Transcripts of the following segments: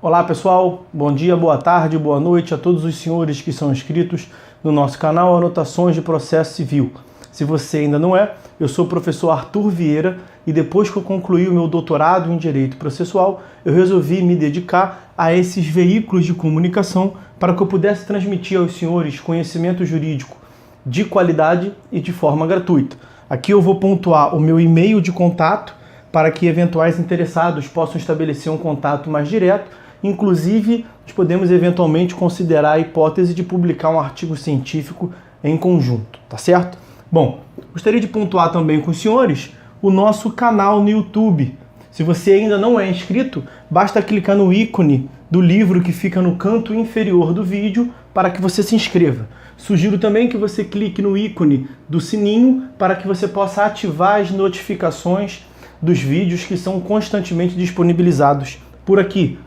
Olá pessoal, bom dia, boa tarde, boa noite a todos os senhores que são inscritos no nosso canal Anotações de Processo Civil. Se você ainda não é, eu sou o professor Arthur Vieira e depois que eu concluí o meu doutorado em Direito Processual, eu resolvi me dedicar a esses veículos de comunicação para que eu pudesse transmitir aos senhores conhecimento jurídico de qualidade e de forma gratuita. Aqui eu vou pontuar o meu e-mail de contato para que eventuais interessados possam estabelecer um contato mais direto. Inclusive, nós podemos eventualmente considerar a hipótese de publicar um artigo científico em conjunto, tá certo? Bom, gostaria de pontuar também com os senhores o nosso canal no YouTube. Se você ainda não é inscrito, basta clicar no ícone do livro que fica no canto inferior do vídeo para que você se inscreva. Sugiro também que você clique no ícone do sininho para que você possa ativar as notificações dos vídeos que são constantemente disponibilizados por aqui.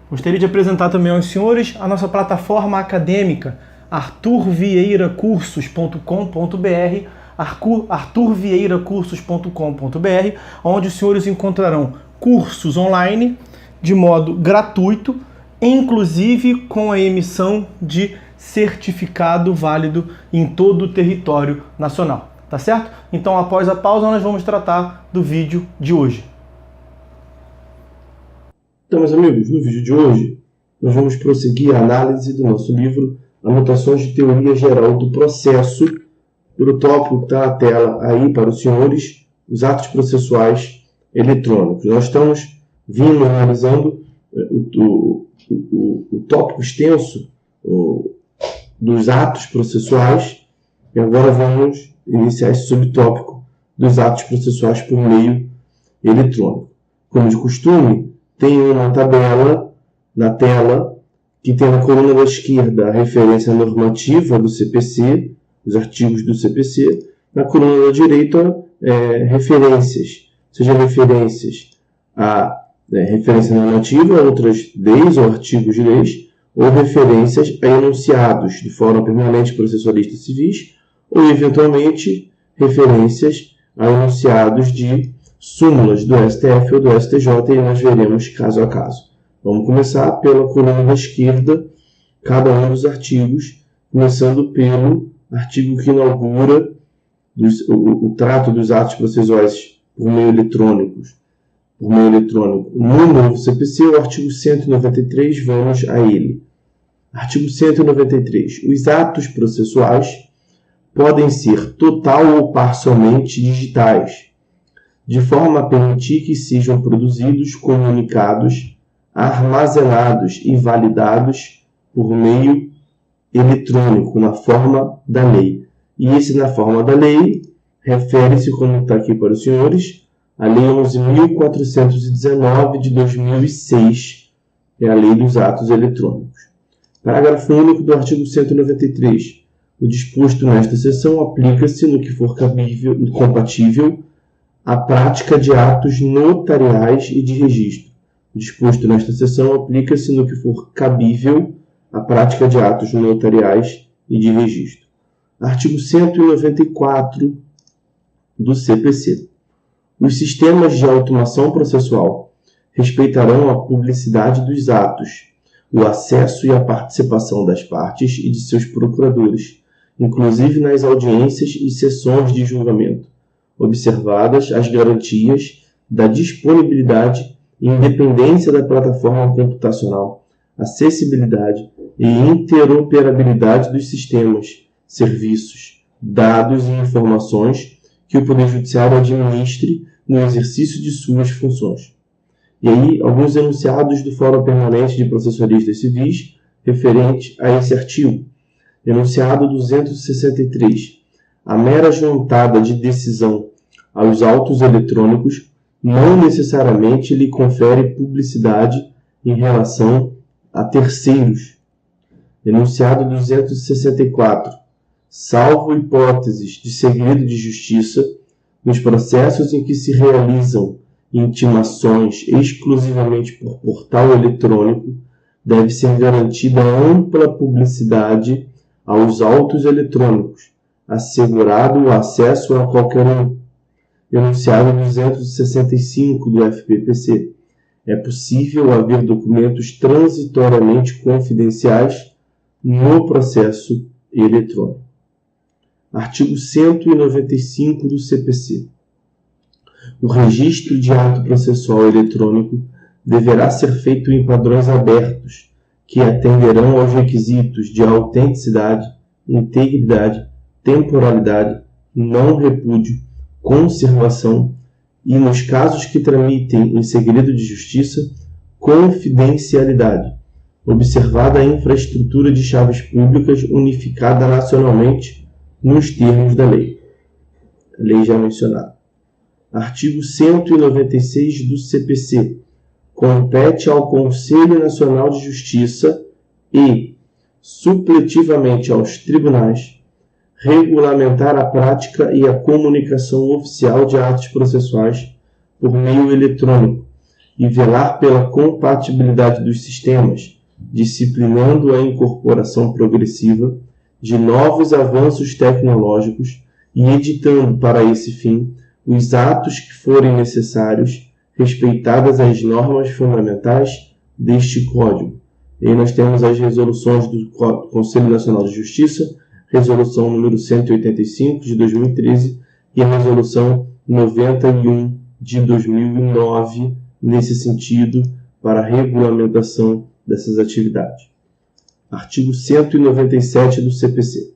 Gostaria de apresentar também aos senhores a nossa plataforma acadêmica arturvieiracursos.com.br, arturvieiracursos.com.br, onde os senhores encontrarão cursos online de modo gratuito, inclusive com a emissão de certificado válido em todo o território nacional, tá certo? Então, após a pausa, nós vamos tratar do vídeo de hoje. Então, meus amigos, no vídeo de hoje, nós vamos prosseguir a análise do nosso livro Anotações de Teoria Geral do Processo, pelo tópico que está na tela aí para os senhores, os atos processuais eletrônicos. Nós estamos vindo analisando o tópico extenso dos atos processuais e agora vamos iniciar esse subtópico dos atos processuais por meio eletrônico. Como de costume, tem uma tabela na tela que tem na coluna da esquerda a referência normativa do CPC, os artigos do CPC. Na coluna da direita, referências, seja referências a referência normativa a outras leis ou artigos de leis, ou referências a enunciados de forma permanente processualistas civis, ou eventualmente referências a enunciados de súmulas do STF ou do STJ, e nós veremos caso a caso. Vamos começar pela coluna da esquerda, cada um dos artigos, começando pelo artigo que inaugura o trato dos atos processuais por meio eletrônico. No novo CPC, o artigo 193, vamos a ele. Artigo 193. Os atos processuais podem ser total ou parcialmente digitais, de forma a permitir que sejam produzidos, comunicados, armazenados e validados por meio eletrônico, na forma da lei. E esse na forma da lei refere-se, como está aqui para os senhores, a Lei 11.419 de 2006, é a Lei dos Atos Eletrônicos. Parágrafo único do artigo 193. O disposto nesta seção aplica-se no que for compatível a prática de atos notariais e de registro. O disposto nesta seção aplica-se no que for cabível a prática de atos notariais e de registro. Artigo 194 do CPC. Os sistemas de automação processual respeitarão a publicidade dos atos, o acesso e a participação das partes e de seus procuradores, inclusive nas audiências e sessões de julgamento, observadas as garantias da disponibilidade e independência da plataforma computacional, acessibilidade e interoperabilidade dos sistemas, serviços, dados e informações que o Poder Judiciário administre no exercício de suas funções. E aí, alguns enunciados do Fórum Permanente de Processualistas Civis referente a esse artigo. Enunciado 263. A mera juntada de decisão aos autos eletrônicos não necessariamente lhe confere publicidade em relação a terceiros. Enunciado 264. Salvo hipóteses de segredo de justiça, nos processos em que se realizam intimações exclusivamente por portal eletrônico, deve ser garantida ampla publicidade aos autos eletrônicos, assegurado o acesso a qualquer um. Enunciado 265 do FPPC. é possível haver documentos transitoriamente confidenciais no processo eletrônico. Artigo 195 do CPC. O registro de ato processual eletrônico deverá ser feito em padrões abertos, que atenderão aos requisitos de autenticidade, integridade, temporalidade, não repúdio, conservação e, nos casos que tramitem em segredo de justiça, confidencialidade, observada a infraestrutura de chaves públicas unificada nacionalmente nos termos da lei. A lei já mencionada. Artigo 196 do CPC. Compete ao Conselho Nacional de Justiça e, supletivamente aos tribunais, regulamentar a prática e a comunicação oficial de atos processuais por meio eletrônico e velar pela compatibilidade dos sistemas, disciplinando a incorporação progressiva de novos avanços tecnológicos e editando para esse fim os atos que forem necessários, respeitadas as normas fundamentais deste Código. E aí nós temos as resoluções do Conselho Nacional de Justiça, resolução número 185 de 2013 e a resolução 91 de 2009, nesse sentido, para a regulamentação dessas atividades. Artigo 197 do CPC.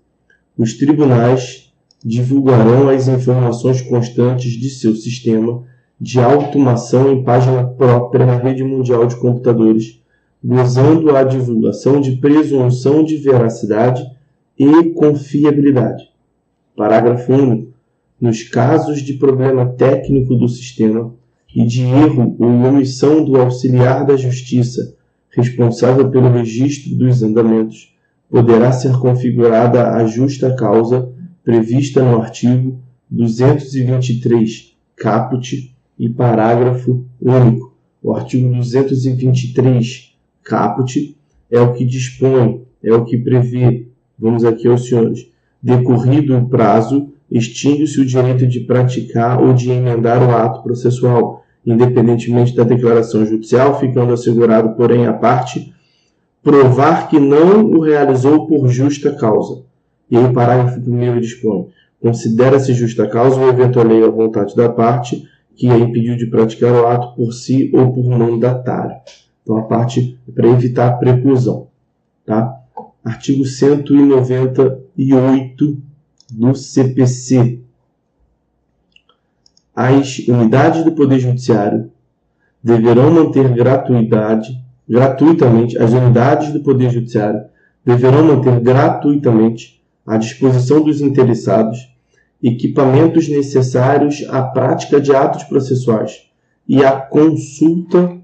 Os tribunais divulgarão as informações constantes de seu sistema de automação em página própria na rede mundial de computadores, gozando a divulgação de presunção de veracidade e confiabilidade. Parágrafo único. Nos casos de problema técnico do sistema e de erro ou omissão do auxiliar da Justiça responsável pelo registro dos andamentos, poderá ser configurada a justa causa prevista no artigo 223, caput e parágrafo único. O artigo 223, caput, é o que dispõe, é o que prevê, vamos aqui aos senhores, decorrido o prazo, extingue-se o direito de praticar ou de emendar o ato processual, independentemente da declaração judicial, ficando assegurado, porém, a parte provar que não o realizou por justa causa. E aí o parágrafo 1º dispõe: considera-se justa causa o evento alheio à vontade da parte que a impediu de praticar o ato por si ou por mandatário. Então a parte é para evitar a preclusão. Tá? Artigo 198 do CPC. As unidades do Poder Judiciário deverão manter gratuitamente, as unidades do Poder Judiciário deverão manter gratuitamente à disposição dos interessados equipamentos necessários à prática de atos processuais e à consulta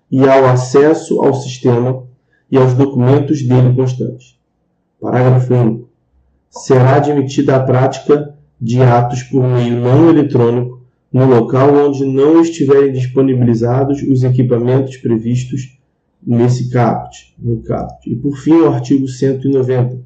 e ao acesso ao sistema e aos documentos dele constantes. Parágrafo único. Será admitida a prática de atos por meio não eletrônico no local onde não estiverem disponibilizados os equipamentos previstos nesse caput, no caput. E por fim, o artigo 190.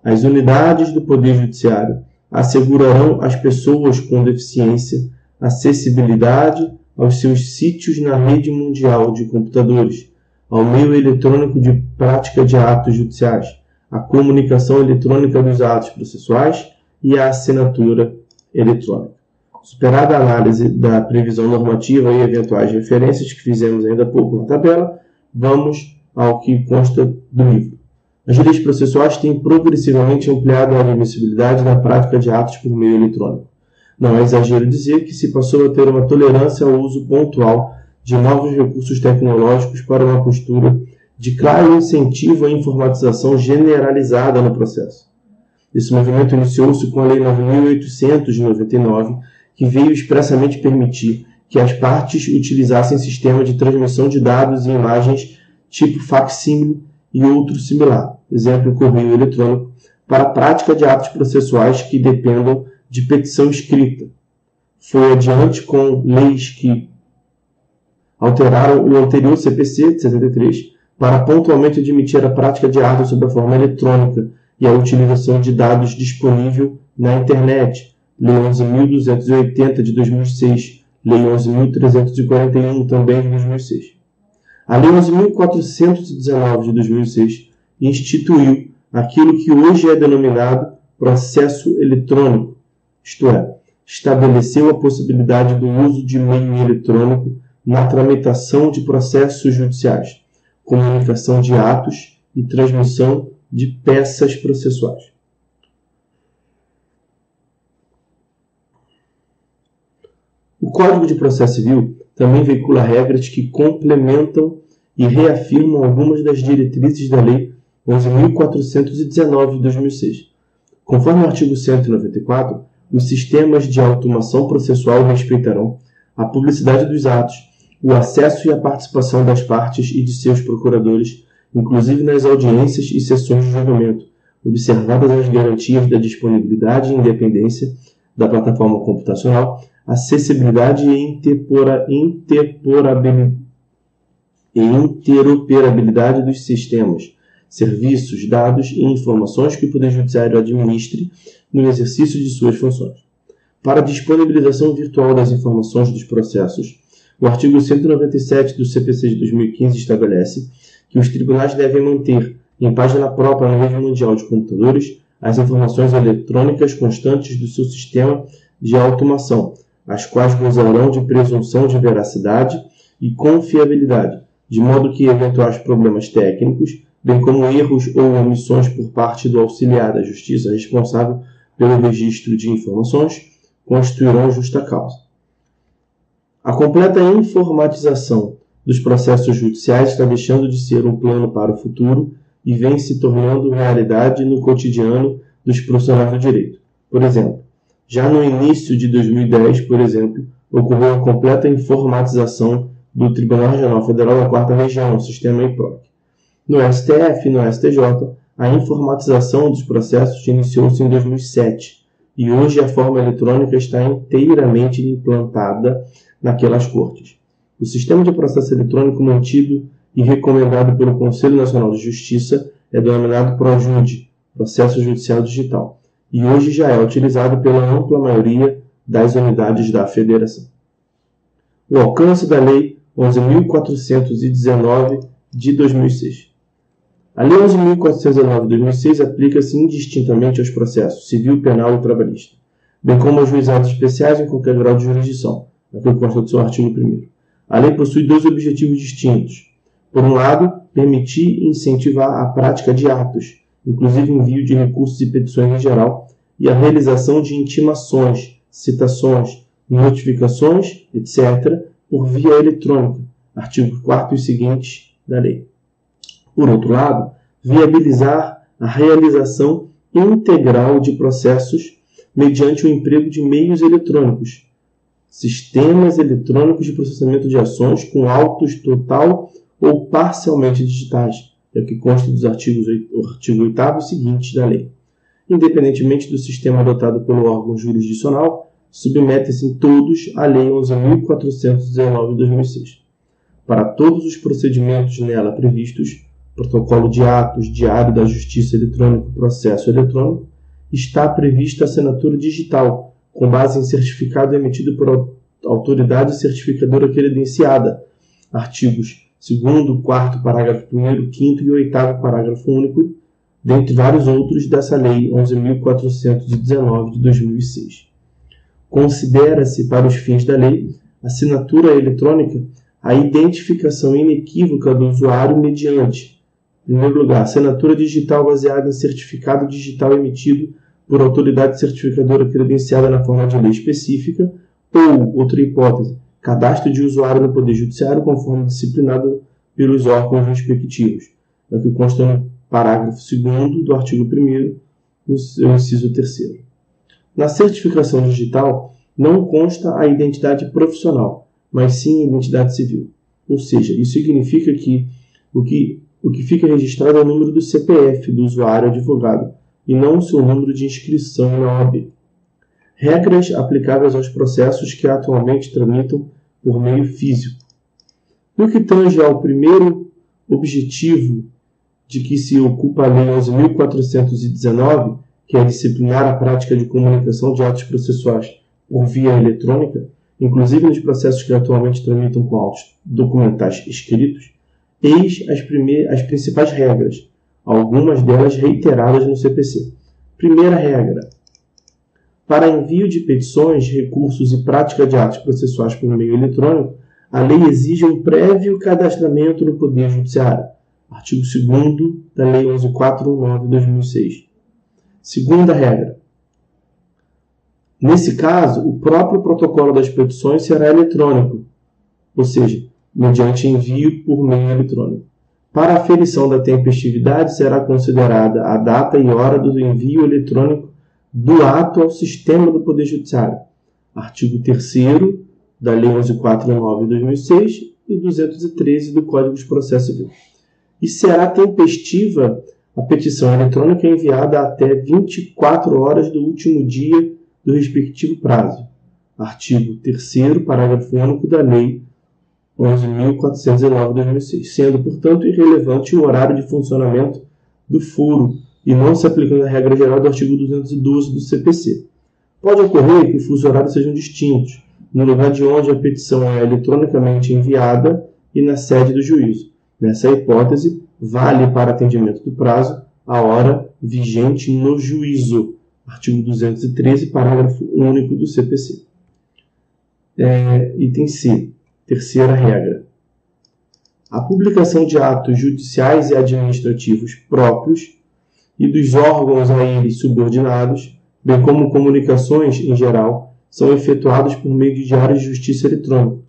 As unidades do Poder Judiciário assegurarão às pessoas com deficiência acessibilidade aos seus sítios na rede mundial de computadores, ao meio eletrônico de prática de atos judiciais, a comunicação eletrônica dos atos processuais e a assinatura eletrônica. Superada a análise da previsão normativa e eventuais referências que fizemos ainda há pouco na tabela, vamos ao que consta do livro. As leis processuais têm progressivamente ampliado a admissibilidade da prática de atos por meio eletrônico. Não é exagero dizer que se passou a ter uma tolerância ao uso pontual de novos recursos tecnológicos para uma postura de claro incentivo à informatização generalizada no processo. Esse movimento iniciou-se com a Lei 9.800 de 99, que veio expressamente permitir que as partes utilizassem sistema de transmissão de dados e imagens tipo facsímile e outro similar, exemplo, correio eletrônico, para a prática de atos processuais que dependam de petição escrita. Foi adiante com leis que alteraram o anterior CPC de 73 para pontualmente admitir a prática de atos sob a forma eletrônica e a utilização de dados disponível na internet. Lei 11.280 de 2006, Lei 11.341, também de 2006. A Lei 11.419 de 2006 instituiu aquilo que hoje é denominado processo eletrônico, isto é, estabeleceu a possibilidade do uso de meio eletrônico na tramitação de processos judiciais, comunicação de atos e transmissão de peças processuais. O Código de Processo Civil também veicula regras que complementam e reafirmam algumas das diretrizes da Lei 11.419 de 2006. Conforme o artigo 194, os sistemas de automação processual respeitarão a publicidade dos atos, o acesso e a participação das partes e de seus procuradores, inclusive nas audiências e sessões de julgamento, observadas as garantias da disponibilidade e independência da plataforma computacional, acessibilidade e interoperabilidade dos sistemas, serviços, dados e informações que o Poder Judiciário administre no exercício de suas funções. Para a disponibilização virtual das informações dos processos, o artigo 197 do CPC de 2015 estabelece que os tribunais devem manter, em página própria na rede mundial de computadores, as informações eletrônicas constantes do seu sistema de automação, as quais gozarão de presunção de veracidade e confiabilidade, de modo que eventuais problemas técnicos, bem como erros ou omissões por parte do auxiliar da Justiça responsável pelo registro de informações, constituirão justa causa. A completa informatização dos processos judiciais está deixando de ser um plano para o futuro e vem se tornando realidade no cotidiano dos profissionais do direito. Por exemplo, já no início de 2010, por exemplo, ocorreu a completa informatização do Tribunal Regional Federal da 4ª Região, o sistema IPROC. No STF e no STJ, a informatização dos processos iniciou-se em 2007 e hoje a forma eletrônica está inteiramente implantada naquelas cortes. O sistema de processo eletrônico mantido e recomendado pelo Conselho Nacional de Justiça é denominado PROJUDI, Processo Judicial Digital, e hoje já é utilizado pela ampla maioria das unidades da Federação. O alcance da Lei 11.419 de 2006. A Lei 11.419 de 2006 aplica-se indistintamente aos processos civil, penal e trabalhista, bem como aos juizados especiais em qualquer grau de jurisdição, aquilo que consta do seu artigo 1º. A lei possui dois objetivos distintos. Por um lado, permitir e incentivar a prática de atos, inclusive envio de recursos e petições em geral, e a realização de intimações, citações, notificações, etc., por via eletrônica, artigo 4º e seguintes da lei. Por outro lado, viabilizar a realização integral de processos mediante o emprego de meios eletrônicos, sistemas eletrônicos de processamento de ações com autos total ou parcialmente digitais, é o que consta dos artigo 8º e seguintes da lei. Independentemente do sistema adotado pelo órgão jurisdicional, submetem-se todos à Lei 11.419 de 2006. Para todos os procedimentos nela previstos, protocolo de atos, diário da Justiça eletrônico, processo eletrônico, está prevista a assinatura digital, com base em certificado emitido por autoridade certificadora credenciada, artigos 2º, 4º, parágrafo 1º, 5º e 8º, parágrafo único, dentre vários outros dessa Lei 11.419 de 2006. Considera-se, para os fins da lei, assinatura eletrônica a identificação inequívoca do usuário mediante, em primeiro lugar, assinatura digital baseada em certificado digital emitido por autoridade certificadora credenciada na forma de lei específica, ou, outra hipótese, cadastro de usuário no Poder Judiciário conforme disciplinado pelos órgãos respectivos, é o que consta no parágrafo 2º do artigo 1º, no seu inciso 3º. Na certificação digital, não consta a identidade profissional, mas sim a identidade civil. Ou seja, isso significa que o que fica registrado é o número do CPF do usuário advogado, e não o seu número de inscrição na OAB. Regras aplicáveis aos processos que atualmente tramitam por meio físico. No que tange ao primeiro objetivo de que se ocupa a Lei 11.419, que é disciplinar a prática de comunicação de atos processuais por via eletrônica, inclusive nos processos que atualmente tramitam com autos documentais escritos, eis as principais regras, algumas delas reiteradas no CPC. Primeira regra: para envio de petições, recursos e prática de atos processuais por meio eletrônico, a lei exige um prévio cadastramento no Poder Judiciário. Artigo 2º da Lei 11.419 de 2006. Segunda regra: nesse caso, o próprio protocolo das petições será eletrônico, ou seja, mediante envio por meio eletrônico. Para a aferição da tempestividade, será considerada a data e hora do envio eletrônico do ato ao sistema do Poder Judiciário. Artigo 3º da Lei 11.419 de 2006 e 213 do Código de Processo Civil. E será tempestiva a petição eletrônica enviada até 24 horas do último dia do respectivo prazo. Artigo 3º, parágrafo único da Lei 11.419 de 2006, sendo, portanto, irrelevante o horário de funcionamento do foro e não se aplicando a regra geral do artigo 212 do CPC. Pode ocorrer que os fusos horários sejam distintos, no lugar de onde a petição é eletronicamente enviada e na sede do juízo. Nessa hipótese, vale para atendimento do prazo a hora vigente no juízo. Artigo 213, parágrafo único do CPC. Item C. Terceira regra: a publicação de atos judiciais e administrativos próprios e dos órgãos a eles subordinados, bem como comunicações em geral, são efetuados por meio de diário de justiça eletrônico.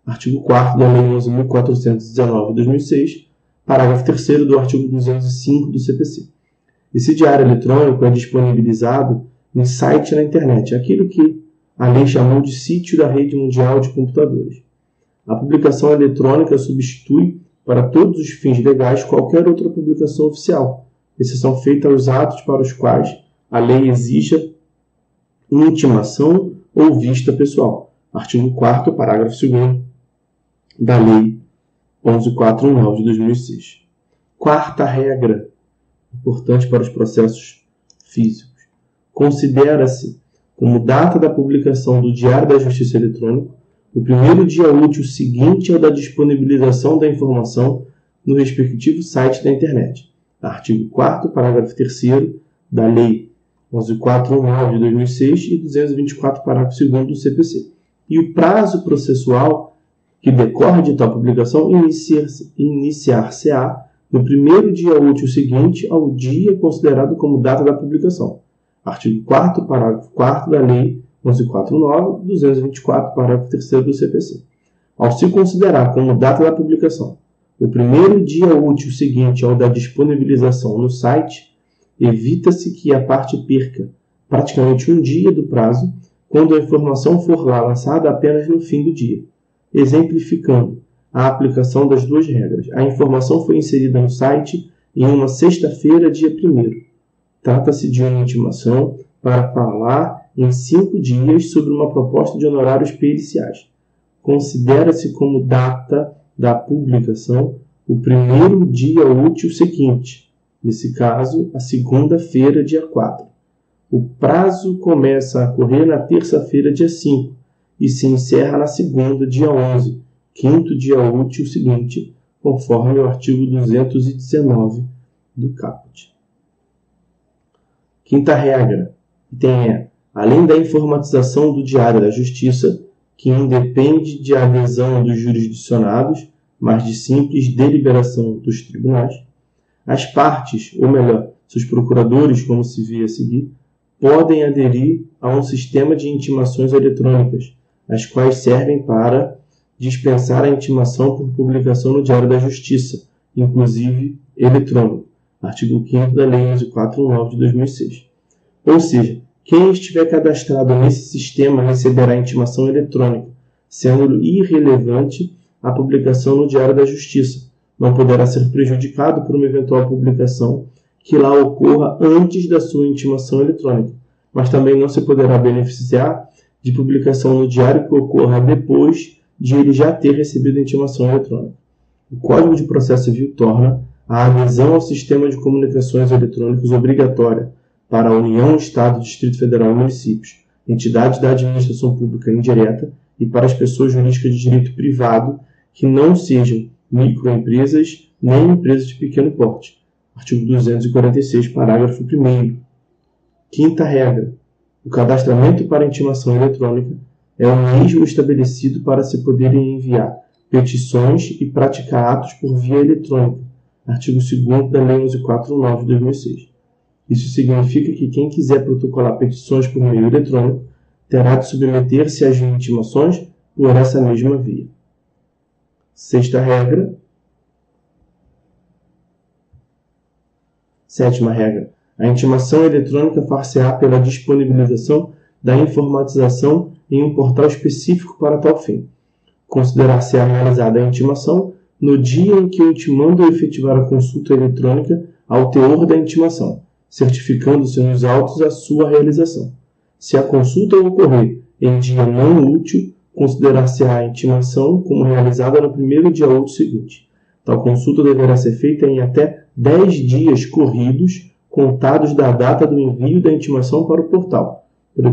Artigo 4º da Lei 11.419 de 2006, parágrafo 3º do artigo 205 do CPC. Esse diário eletrônico é disponibilizado em site na internet, aquilo que a lei chamou de sítio da rede mundial de computadores. A publicação eletrônica substitui, para todos os fins legais, qualquer outra publicação oficial, exceção feita aos atos para os quais a lei exija intimação ou vista pessoal. Artigo 4º, parágrafo 2º da Lei 11.419 de 2006. Quarta regra, importante para os processos físicos: considera-se como data da publicação do Diário da Justiça Eletrônico o primeiro dia útil seguinte ao da disponibilização da informação no respectivo site da internet. Artigo 4º, parágrafo 3º da Lei 11.419 de 2006 e 224, parágrafo 2º do CPC. E o prazo processual que decorre de tal publicação iniciar-se-á no primeiro dia útil seguinte ao dia considerado como data da publicação. Artigo 4º, parágrafo 4º da Lei 11.419, 224, parágrafo 3º do CPC. Ao se considerar como data da publicação o primeiro dia útil seguinte ao da disponibilização no site, evita-se que a parte perca praticamente um dia do prazo quando a informação for lá lançada apenas no fim do dia, exemplificando a aplicação das duas regras. A informação foi inserida no site em uma sexta-feira, dia 1º. Trata-se de uma intimação para falar em 5 dias sobre uma proposta de honorários periciais. Considera-se como data da publicação o primeiro dia útil seguinte, nesse caso, a segunda-feira, dia 4. O prazo começa a correr na terça-feira, dia 5, e se encerra na segunda, dia 11, quinto dia útil seguinte, conforme o artigo 219 do caput. Quinta regra, além da informatização do Diário da Justiça, que independe de adesão dos jurisdicionados, mas de simples deliberação dos tribunais, as partes, ou melhor, seus procuradores, como se vê a seguir, podem aderir a um sistema de intimações eletrônicas, as quais servem para dispensar a intimação por publicação no Diário da Justiça, inclusive eletrônico. Artigo 5º da Lei 11.419 de 2006. Ou seja, quem estiver cadastrado nesse sistema receberá intimação eletrônica, sendo irrelevante a publicação no Diário da Justiça. Não poderá ser prejudicado por uma eventual publicação que lá ocorra antes da sua intimação eletrônica, mas também não se poderá beneficiar de publicação no Diário que ocorra depois de ele já ter recebido a intimação eletrônica. O Código de Processo Civil torna a adesão ao sistema de comunicações eletrônicas obrigatória para a União, Estado, Distrito Federal e municípios, entidades da administração pública indireta e para as pessoas jurídicas de direito privado que não sejam microempresas nem empresas de pequeno porte. Artigo 246, parágrafo 1º. Quinta regra. O cadastramento para intimação eletrônica é o mesmo estabelecido para se poderem enviar petições e praticar atos por via eletrônica. Artigo 2º da Lei 11.419 de 2006. Isso significa que quem quiser protocolar petições por meio eletrônico terá de submeter-se às intimações por essa mesma via. Sexta regra. Sétima regra. A intimação eletrônica far-se-á pela disponibilização da informatização em um portal específico para tal fim. Considerar-se-á realizada a intimação no dia em que o intimando efetivar a consulta eletrônica ao teor da intimação, certificando-se nos autos a sua realização. Se a consulta ocorrer em dia não útil, considerar-se-á a intimação como realizada no primeiro dia útil seguinte. Tal consulta deverá ser feita em até 10 dias corridos, contados da data do envio da intimação para o portal,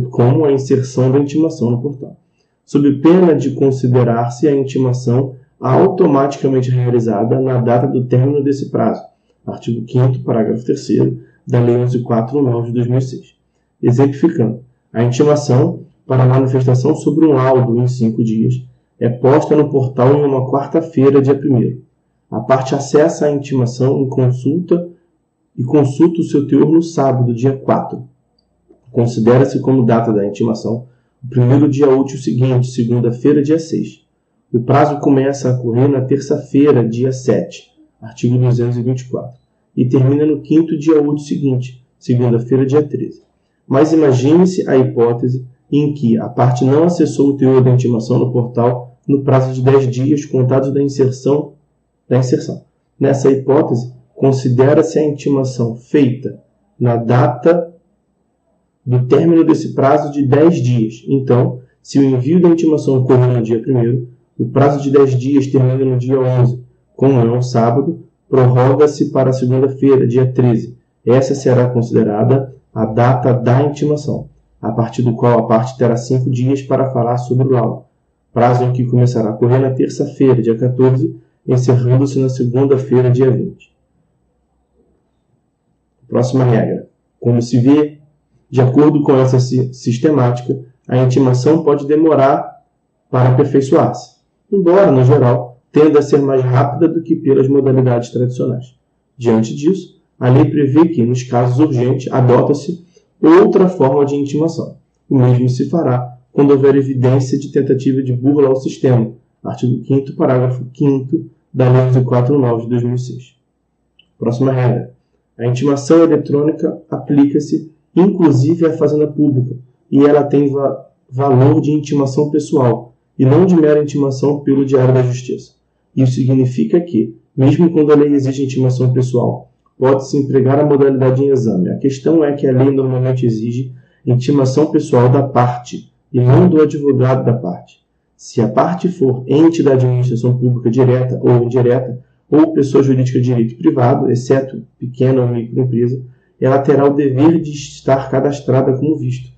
como a inserção da intimação no portal, sob pena de considerar-se a intimação automaticamente realizada na data do término desse prazo. Artigo 5º, parágrafo 3º da Lei 11.419 de 2006. Exemplificando, a intimação para manifestação sobre um laudo em 5 dias é posta no portal em uma quarta-feira, dia 1º. A parte acessa a intimação em consulta o seu teor no sábado, dia 4. Considera-se como data da intimação o primeiro dia útil seguinte, segunda-feira, dia 6. O prazo começa a correr na terça-feira, dia 7, artigo 224, e termina no quinto dia útil seguinte, segunda-feira, dia 13. Mas imagine-se a hipótese em que a parte não acessou o teor da intimação no portal no prazo de 10 dias contados da inserção. Nessa hipótese, considera-se a intimação feita na data do término desse prazo de 10 dias. Então, se o envio da intimação ocorreu no dia 1º, o prazo de 10 dias termina no dia 11. Como é um sábado, prorroga-se para a segunda-feira, dia 13. Essa será considerada a data da intimação, a partir do qual a parte terá 5 dias para falar sobre o laudo, prazo em que começará a correr na terça-feira, dia 14, encerrando-se na segunda-feira, dia 20. Próxima regra. Como se vê, de acordo com essa sistemática, a intimação pode demorar para aperfeiçoar-se, embora, no geral, tenda a ser mais rápida do que pelas modalidades tradicionais. Diante disso, a lei prevê que, nos casos urgentes, adota-se outra forma de intimação. O mesmo se fará quando houver evidência de tentativa de burla ao sistema. Artigo 5º, parágrafo 5º da Lei 11.419 de 2006. Próxima regra. A intimação eletrônica aplica-se inclusive à fazenda pública e ela tem valor de intimação pessoal e não de mera intimação pelo Diário da Justiça. Isso significa que, mesmo quando a lei exige intimação pessoal, pode-se empregar a modalidade em exame. A questão é que a lei normalmente exige intimação pessoal da parte e não do advogado da parte. Se a parte for ente da administração pública direta ou indireta, ou pessoa jurídica de direito privado, exceto pequena ou microempresa, ela terá o dever de estar cadastrada como visto.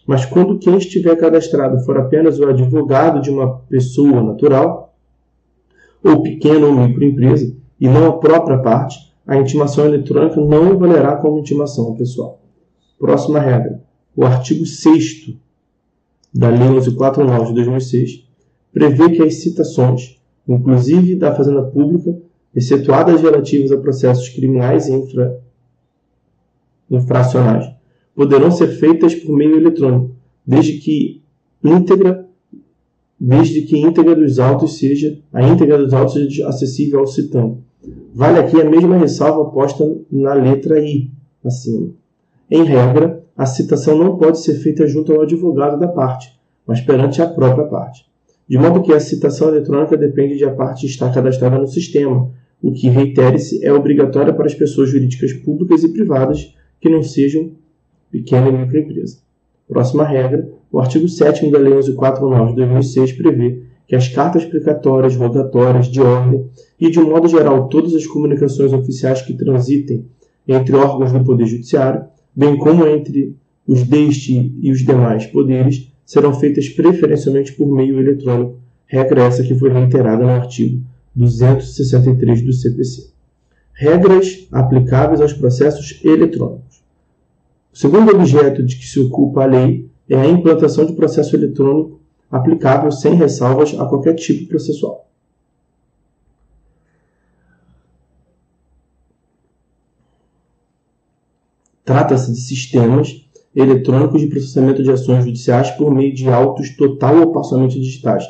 Mas quando quem estiver cadastrado for apenas o advogado de uma pessoa natural, ou pequena ou microempresa, e não a própria parte, a intimação eletrônica não valerá como intimação pessoal. Próxima regra. O artigo 6º da Lei 11.419 de 2006 prevê que as citações, inclusive da Fazenda Pública, excetuadas relativas a processos criminais e infracionais, poderão ser feitas por meio eletrônico, desde que íntegra dos autos seja acessível ao citando. Vale aqui a mesma ressalva posta na letra I, acima. Em regra, a citação não pode ser feita junto ao advogado da parte, mas perante a própria parte. De modo que a citação eletrônica depende de a parte estar cadastrada no sistema, o que, reitere-se, é obrigatório para as pessoas jurídicas públicas e privadas que não sejam pequena e microempresa. Próxima regra. O artigo 7º da Lei 11.419 de 2006 prevê que as cartas precatórias, rogatórias, de ordem e, de um modo geral, todas as comunicações oficiais que transitem entre órgãos do Poder Judiciário, bem como entre os deste e os demais poderes, serão feitas preferencialmente por meio eletrônico, regra essa que foi reiterada no artigo 263 do CPC. Regras aplicáveis aos processos eletrônicos. O segundo objeto de que se ocupa a lei é a implantação de processo eletrônico aplicável sem ressalvas a qualquer tipo processual. Trata-se de sistemas eletrônicos de processamento de ações judiciais por meio de autos total ou parcialmente digitais,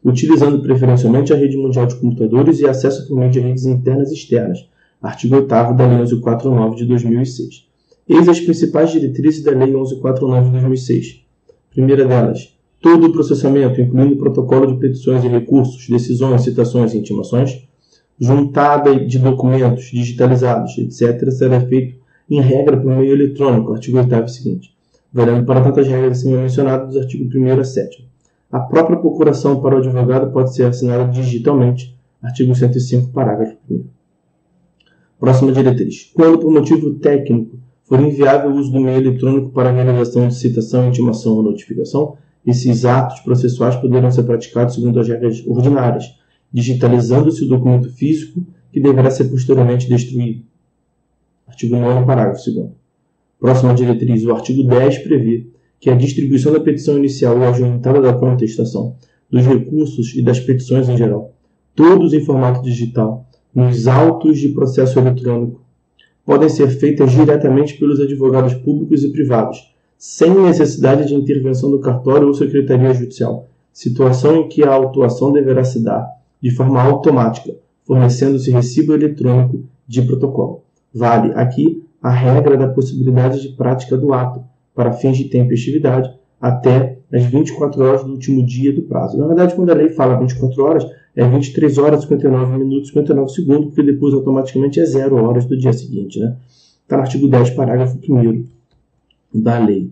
utilizando preferencialmente a rede mundial de computadores e acesso por meio de redes internas e externas. Artigo 8º da Lei 1149 de 2006. Eis as principais diretrizes da Lei 1149 de 2006. Primeira delas, todo o processamento, incluindo o protocolo de petições e recursos, decisões, citações e intimações, juntada de documentos digitalizados, etc., será feito em regra por meio eletrônico, artigo 8º seguinte, valendo para tantas regras acima mencionadas dos artigos 1º a 7º. A própria procuração para o advogado pode ser assinada digitalmente, artigo 105, parágrafo 1º. Próxima diretriz. Quando, por motivo técnico, for inviável o uso do meio eletrônico para a realização de citação, intimação ou notificação, esses atos processuais poderão ser praticados segundo as regras ordinárias, digitalizando-se o documento físico que deverá ser posteriormente destruído. Artigo 9º, parágrafo 2º. Próxima diretriz. O artigo 10 prevê que a distribuição da petição inicial ou a juntada da contestação, dos recursos e das petições em geral, todos em formato digital, nos autos de processo eletrônico, podem ser feitas diretamente pelos advogados públicos e privados, sem necessidade de intervenção do cartório ou secretaria judicial, situação em que a autuação deverá se dar de forma automática, fornecendo-se recibo eletrônico de protocolo. Vale aqui a regra da possibilidade de prática do ato, para fins de tempestividade, até as 24 horas do último dia do prazo. Na verdade, quando a lei fala 24 horas, é 23 horas, 59 minutos, 59 segundos, porque depois automaticamente é 0 horas do dia seguinte. Né? Está no artigo 10, parágrafo 1º da lei.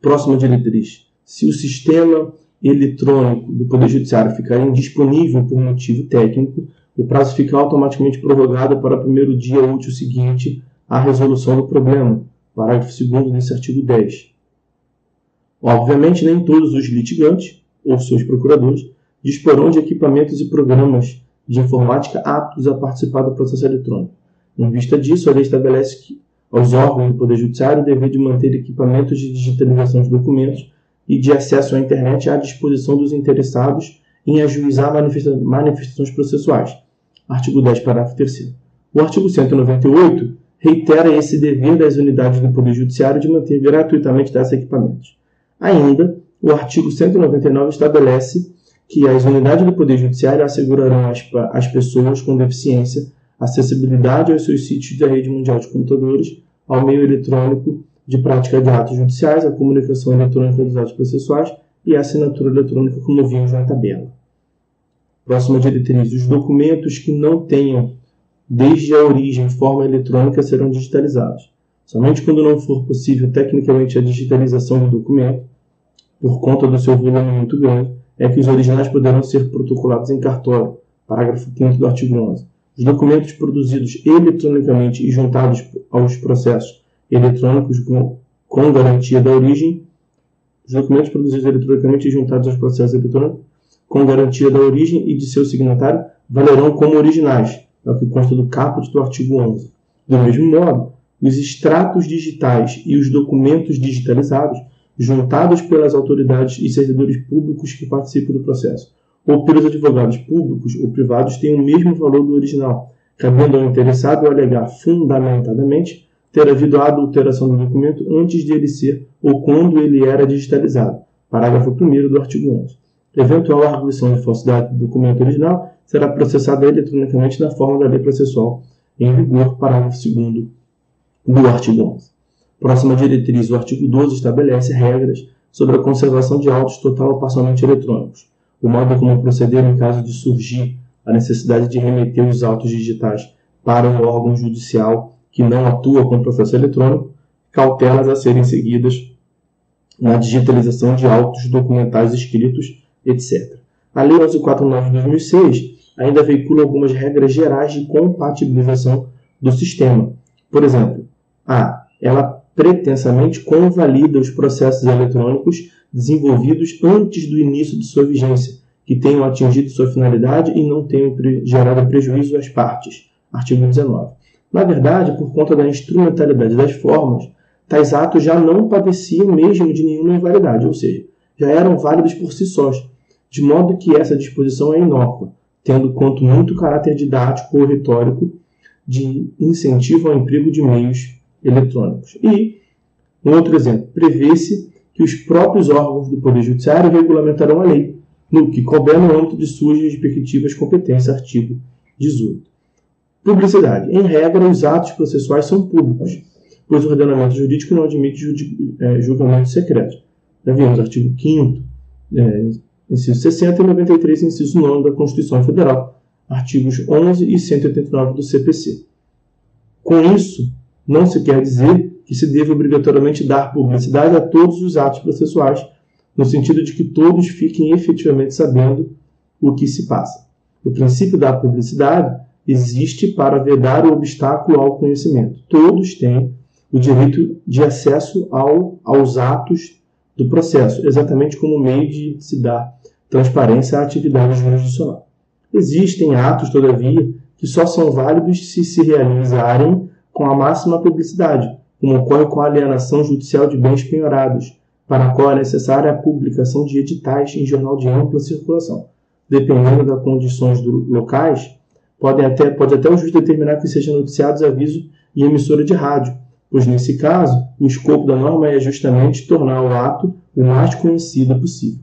Próxima diretriz. Se o sistema eletrônico do Poder Judiciário ficar indisponível por motivo técnico, o prazo fica automaticamente prorrogado para o primeiro dia útil seguinte à resolução do problema. Parágrafo 2º desse artigo 10. Obviamente, nem todos os litigantes, ou seus procuradores, disporão de equipamentos e programas de informática aptos a participar do processo eletrônico. Em vista disso, a lei estabelece que aos órgãos do Poder Judiciário o dever de manter equipamentos de digitalização de documentos e de acesso à internet à disposição dos interessados em ajuizar manifestações processuais. Artigo 10, parágrafo 3º. O artigo 198 reitera esse dever das unidades do Poder Judiciário de manter gratuitamente tais equipamentos. Ainda, o artigo 199 estabelece que as unidades do Poder Judiciário assegurarão às pessoas com deficiência acessibilidade aos seus sítios da rede mundial de computadores, ao meio eletrônico de prática de atos judiciais, a comunicação eletrônica dos atos processuais e a assinatura eletrônica como vimos na tabela. Próxima diretriz. Os documentos que não tenham, desde a origem, forma eletrônica serão digitalizados. Somente quando não for possível tecnicamente a digitalização do documento, por conta do seu volume muito grande, é que os originais poderão ser protocolados em cartório. Parágrafo 5º do artigo 11. Os documentos produzidos eletronicamente e juntados aos processos eletrônicos com garantia da origem, os documentos produzidos eletronicamente e juntados aos processos eletrônicos com garantia da origem e de seu signatário valerão como originais, é o que consta do caput do artigo 11. Do mesmo modo, os extratos digitais e os documentos digitalizados, juntados pelas autoridades e servidores públicos que participam do processo, ou pelos advogados públicos ou privados, têm o mesmo valor do original, cabendo ao interessado alegar fundamentadamente ter havido a adulteração do documento antes de ele ser ou quando ele era digitalizado. Parágrafo 1º do artigo 11. Eventual arguição de falsidade do documento original será processada eletronicamente na forma da lei processual em vigor. Parágrafo 2º do artigo 11. Próxima diretriz. O artigo 12 estabelece regras sobre a conservação de autos total ou parcialmente eletrônicos, o modo como proceder em caso de surgir a necessidade de remeter os autos digitais para um órgão judicial que não atua com o processo eletrônico, cautelas a serem seguidas na digitalização de autos documentais escritos, etc. A Lei 1149 de 2006 ainda veicula algumas regras gerais de compatibilização do sistema. Por exemplo, ela pretensamente convalida os processos eletrônicos desenvolvidos antes do início de sua vigência, que tenham atingido sua finalidade e não tenham gerado prejuízo às partes. Artigo 19. Na verdade, por conta da instrumentalidade das formas, tais atos já não padeciam mesmo de nenhuma invalidade, ou seja, já eram válidos por si sós, de modo que essa disposição é inócua, tendo quanto muito caráter didático ou retórico de incentivo ao emprego de meios eletrônicos. E, um outro exemplo, prevê-se que os próprios órgãos do Poder Judiciário regulamentarão a lei, no que couber no âmbito de suas respectivas competências, artigo 18. Publicidade. Em regra, os atos processuais são públicos, pois o ordenamento jurídico não admite julgamento secreto. Já vimos artigo 5º, inciso 60 e 93, inciso 9 da Constituição Federal, artigos 11 e 189 do CPC. Com isso, não se quer dizer que se deve obrigatoriamente dar publicidade a todos os atos processuais, no sentido de que todos fiquem efetivamente sabendo o que se passa. O princípio da publicidade existe para vedar o obstáculo ao conhecimento. Todos têm o direito de acesso aos atos do processo, exatamente como meio de se dar transparência à atividade jurisdicional. Existem atos, todavia, que só são válidos se se realizarem com a máxima publicidade, como ocorre com a alienação judicial de bens penhorados, para a qual é necessária a publicação de editais em jornal de ampla circulação. Dependendo das condições locais, pode até o juiz determinar que sejam noticiados aviso em emissora de rádio, pois nesse caso, o escopo da norma é justamente tornar o ato o mais conhecido possível.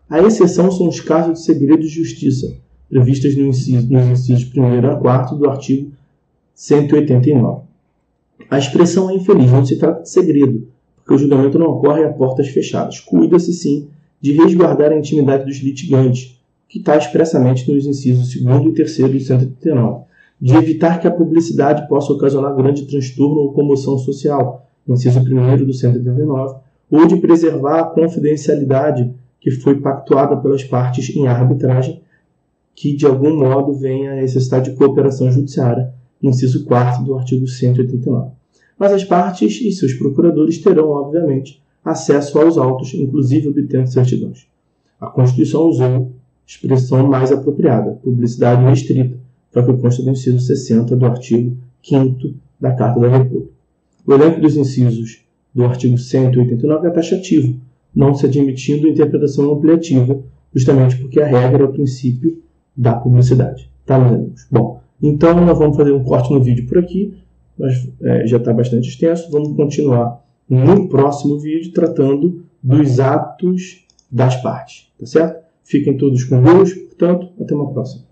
A exceção são os casos de segredo de justiça, previstas nos incisos 1º a 4º do artigo 189. A expressão é infeliz, não se trata de segredo, porque o julgamento não ocorre a portas fechadas. Cuida-se, sim, de resguardar a intimidade dos litigantes, que está expressamente nos incisos 2º e 3º do 189, de evitar que a publicidade possa ocasionar grande transtorno ou comoção social, inciso 1º do 189, ou de preservar a confidencialidade que foi pactuada pelas partes em arbitragem, que de algum modo venha a necessitar de cooperação judiciária, inciso 4º do artigo 189. Mas as partes e seus procuradores terão, obviamente, acesso aos autos, inclusive obtendo certidões. A Constituição usou expressão mais apropriada, publicidade restrita, para que consta do inciso 60 do artigo 5º da Carta da República. O elenco dos incisos do artigo 189 é taxativo, não se admitindo interpretação ampliativa, justamente porque a regra é o princípio da publicidade. Tá, meus amigos? Bom, então nós vamos fazer um corte no vídeo por aqui, mas já está bastante extenso. Vamos continuar no próximo vídeo tratando dos atos das partes, tá certo? Fiquem todos com Deus, portanto, até uma próxima.